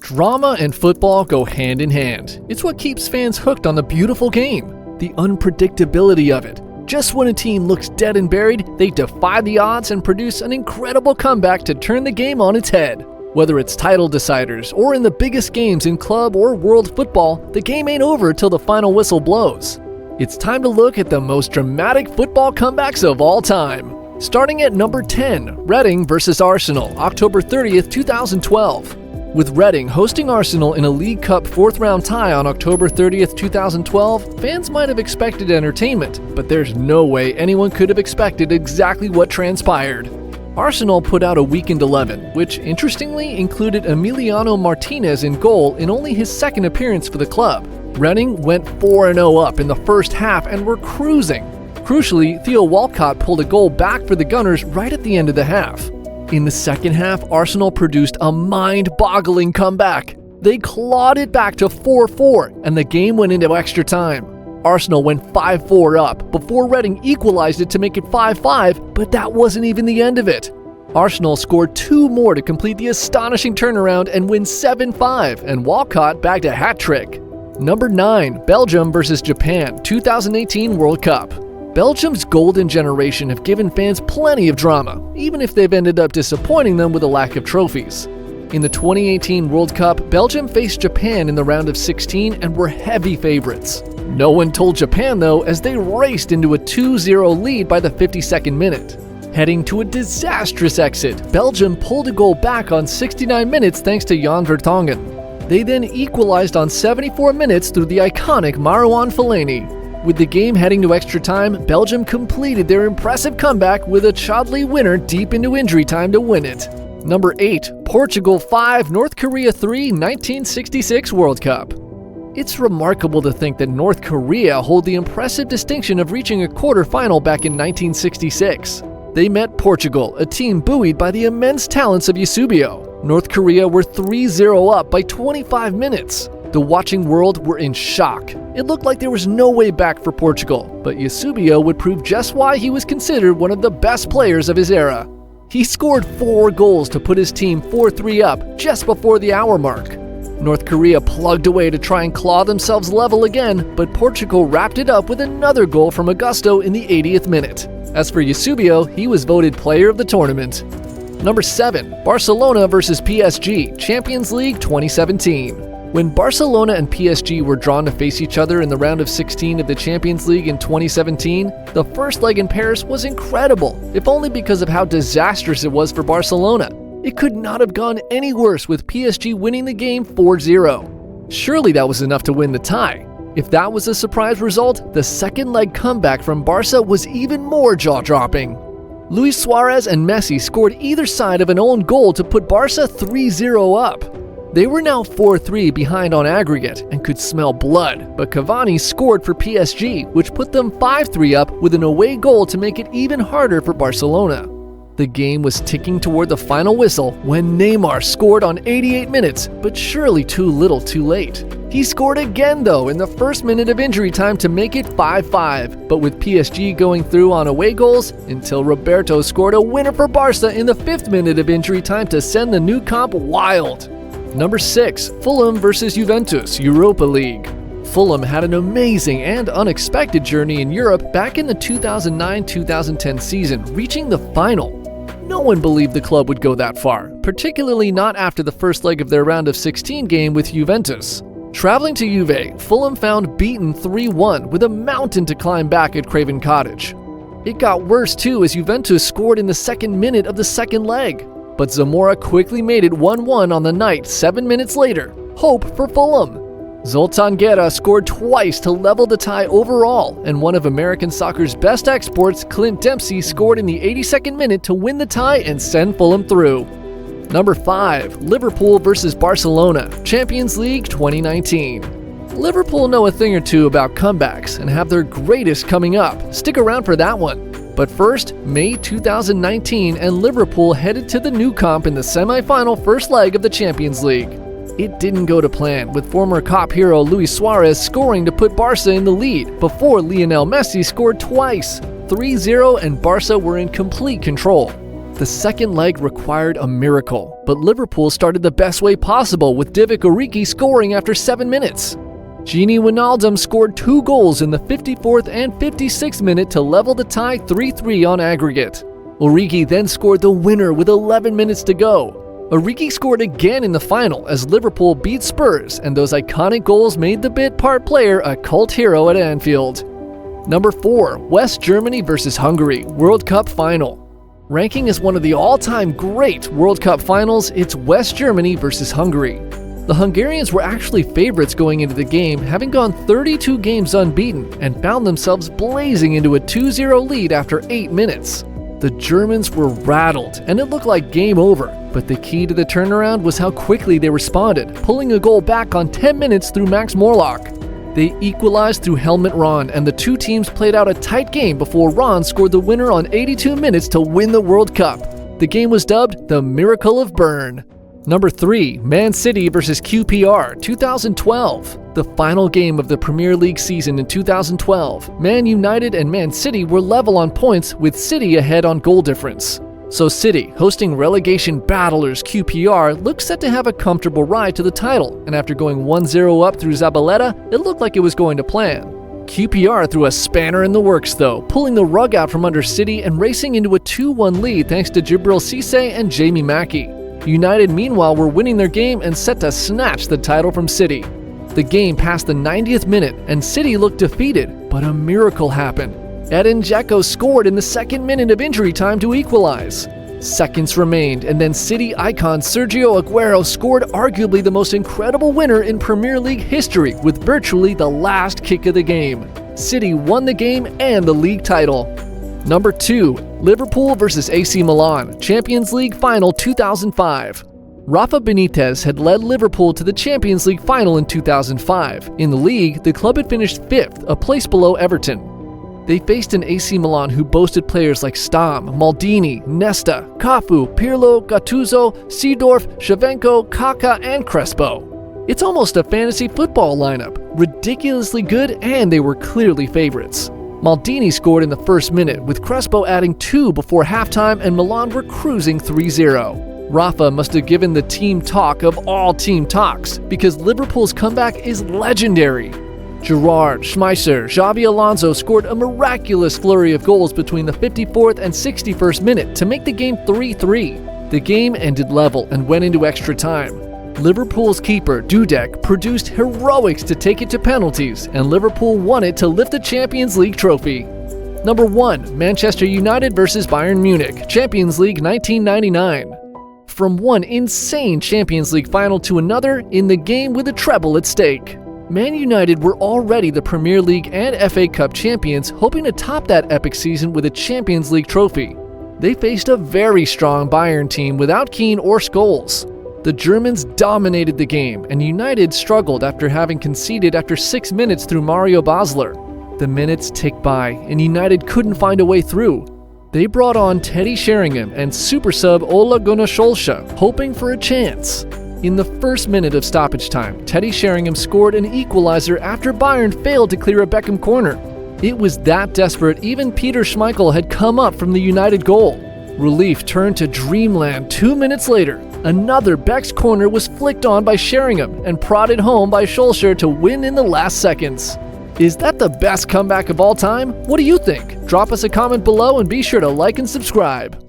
Drama and football go hand in hand. It's what keeps fans hooked on the beautiful game. The unpredictability of it. Just when a team looks dead and buried, they defy the odds and produce an incredible comeback to turn the game on its head. Whether it's title deciders or in the biggest games in club or world football, the game ain't over till the final whistle blows. It's time to look at the most dramatic football comebacks of all time. Starting at number 10, Reading vs. Arsenal, October 30th, 2012. With Reading hosting Arsenal in a League Cup fourth-round tie on October 30th, 2012, fans might have expected entertainment, but there's no way anyone could have expected exactly what transpired. Arsenal put out a weakened 11, which interestingly included Emiliano Martinez in goal in only his second appearance for the club. Reading went 4-0 up in the first half and were cruising. Crucially, Theo Walcott pulled a goal back for the Gunners right at the end of the half. In the second half, Arsenal produced a mind-boggling comeback. They clawed it back to 4-4, and the game went into extra time. Arsenal went 5-4 up before Reading equalized it to make it 5-5, but that wasn't even the end of it. Arsenal scored two more to complete the astonishing turnaround and win 7-5, and Walcott bagged a hat trick. Number 9, Belgium vs. Japan, 2018 World Cup. Belgium's golden generation have given fans plenty of drama, even if they've ended up disappointing them with a lack of trophies. In the 2018 World Cup, Belgium faced Japan in the round of 16 and were heavy favorites. No one told Japan though, as they raced into a 2-0 lead by the 52nd minute. Heading to a disastrous exit, Belgium pulled a goal back on 69 minutes thanks to Jan Vertonghen. They then equalized on 74 minutes through the iconic Marouane Fellaini. With the game heading to extra time, Belgium completed their impressive comeback with a Chodley winner deep into injury time to win it. Number 8, Portugal 5, North Korea 3, 1966 World Cup. It's remarkable to think that North Korea hold the impressive distinction of reaching a quarterfinal back in 1966. They met Portugal, a team buoyed by the immense talents of Eusebio. North Korea were 3-0 up by 25 minutes. The watching world were in shock. It looked like there was no way back for Portugal, but Eusebio would prove just why he was considered one of the best players of his era. He scored 4 goals to put his team 4-3 up just before the hour mark. North Korea plugged away to try and claw themselves level again, but Portugal wrapped it up with another goal from Augusto in the 80th minute. As for Eusebio, he was voted player of the tournament. Number 7, Barcelona vs. PSG, Champions League 2017. When Barcelona and PSG were drawn to face each other in the round of 16 of the Champions League in 2017, the first leg in Paris was incredible, if only because of how disastrous it was for Barcelona. It could not have gone any worse with PSG winning the game 4-0. Surely that was enough to win the tie. If that was a surprise result, the second leg comeback from Barca was even more jaw-dropping. Luis Suarez and Messi scored either side of an own goal to put Barca 3-0 up. They were now 4-3 behind on aggregate and could smell blood, but Cavani scored for PSG, which put them 5-3 up with an away goal to make it even harder for Barcelona. The game was ticking toward the final whistle when Neymar scored on 88 minutes, but surely too little too late. He scored again though in the first minute of injury time to make it 5-5, but with PSG going through on away goals until Roberto scored a winner for Barca in the 5th minute of injury time to send the new comp wild. Number 6, Fulham vs. Juventus, Europa League. Fulham had an amazing and unexpected journey in Europe back in the 2009-2010 season, reaching the final. No one believed the club would go that far, particularly not after the first leg of their round of 16 game with Juventus. Traveling to Juve, Fulham found beaten 3-1 with a mountain to climb back at Craven Cottage. It got worse too as Juventus scored in the 2nd minute of the second leg. But Zamora quickly made it 1-1 on the night 7 minutes later. Hope for Fulham. Zoltan Guerra scored twice to level the tie overall, and one of American soccer's best exports, Clint Dempsey, scored in the 82nd minute to win the tie and send Fulham through. Number 5, Liverpool vs. Barcelona, Champions League 2019. Liverpool know a thing or two about comebacks and have their greatest coming up. Stick around for that one. But first, May 2019, and Liverpool headed to the Nou Camp in the semi-final first leg of the Champions League. It didn't go to plan, with former COP hero Luis Suarez scoring to put Barca in the lead before Lionel Messi scored twice. 3-0 and Barca were in complete control. The second leg required a miracle, but Liverpool started the best way possible with Divock Origi scoring after 7 minutes. Gini Wijnaldum scored 2 goals in the 54th and 56th minute to level the tie 3-3 on aggregate. Origi then scored the winner with 11 minutes to go. Origi scored again in the final as Liverpool beat Spurs, and those iconic goals made the bit part player a cult hero at Anfield. Number 4, West Germany vs Hungary, World Cup Final. Ranking as one of the all-time great World Cup finals, it's West Germany vs Hungary. The Hungarians were actually favorites going into the game, having gone 32 games unbeaten and found themselves blazing into a 2-0 lead after 8 minutes. The Germans were rattled, and it looked like game over, but the key to the turnaround was how quickly they responded, pulling a goal back on 10 minutes through Max Morlock. They equalized through Helmut Rahn, and the two teams played out a tight game before Rahn scored the winner on 82 minutes to win the World Cup. The game was dubbed the Miracle of Bern. Number 3, Man City vs QPR, 2012. The final game of the Premier League season in 2012, Man United and Man City were level on points with City ahead on goal difference. So City, hosting relegation battlers QPR, looked set to have a comfortable ride to the title, and after going 1-0 up through Zabaleta, it looked like it was going to plan. QPR threw a spanner in the works though, pulling the rug out from under City and racing into a 2-1 lead thanks to Djibril Cissé and Jamie Mackie. United, meanwhile, were winning their game and set to snatch the title from City. The game passed the 90th minute, and City looked defeated, but a miracle happened. Edin Dzeko scored in the 2nd minute of injury time to equalize. Seconds remained, and then City icon Sergio Aguero scored arguably the most incredible winner in Premier League history with virtually the last kick of the game. City won the game and the league title. Number 2, Liverpool vs AC Milan, Champions League Final 2005. Rafa Benitez had led Liverpool to the Champions League final in 2005. In the league, the club had finished 5th, a place below Everton. They faced an AC Milan who boasted players like Stam, Maldini, Nesta, Cafu, Pirlo, Gattuso, Seedorf, Shevchenko, Kaká, and Crespo. It's almost a fantasy football lineup, ridiculously good, and they were clearly favorites. Maldini scored in the 1st minute, with Crespo adding 2 before halftime, and Milan were cruising 3-0. Rafa must have given the team talk of all team talks, because Liverpool's comeback is legendary. Gerrard, Schmeichel, Xabi Alonso scored a miraculous flurry of goals between the 54th and 61st minute to make the game 3-3. The game ended level and went into extra time. Liverpool's keeper, Dudek, produced heroics to take it to penalties, and Liverpool won it to lift the Champions League trophy. Number 1, Manchester United vs Bayern Munich, Champions League 1999. From one insane Champions League final to another, in the game with a treble at stake. Man United were already the Premier League and FA Cup champions, hoping to top that epic season with a Champions League trophy. They faced a very strong Bayern team without Keane or Scholes. The Germans dominated the game, and United struggled after having conceded after 6 minutes through Mario Basler. The minutes ticked by, and United couldn't find a way through. They brought on Teddy Sheringham and super sub Ole Gunnar Solskjaer, hoping for a chance. In the 1st minute of stoppage time, Teddy Sheringham scored an equalizer after Bayern failed to clear a Beckham corner. It was that desperate even Peter Schmeichel had come up from the United goal. Relief turned to dreamland 2 minutes later. Another Beck's corner was flicked on by Sheringham and prodded home by Solskjaer to win in the last seconds. Is that the best comeback of all time? What do you think? Drop us a comment below and be sure to like and subscribe.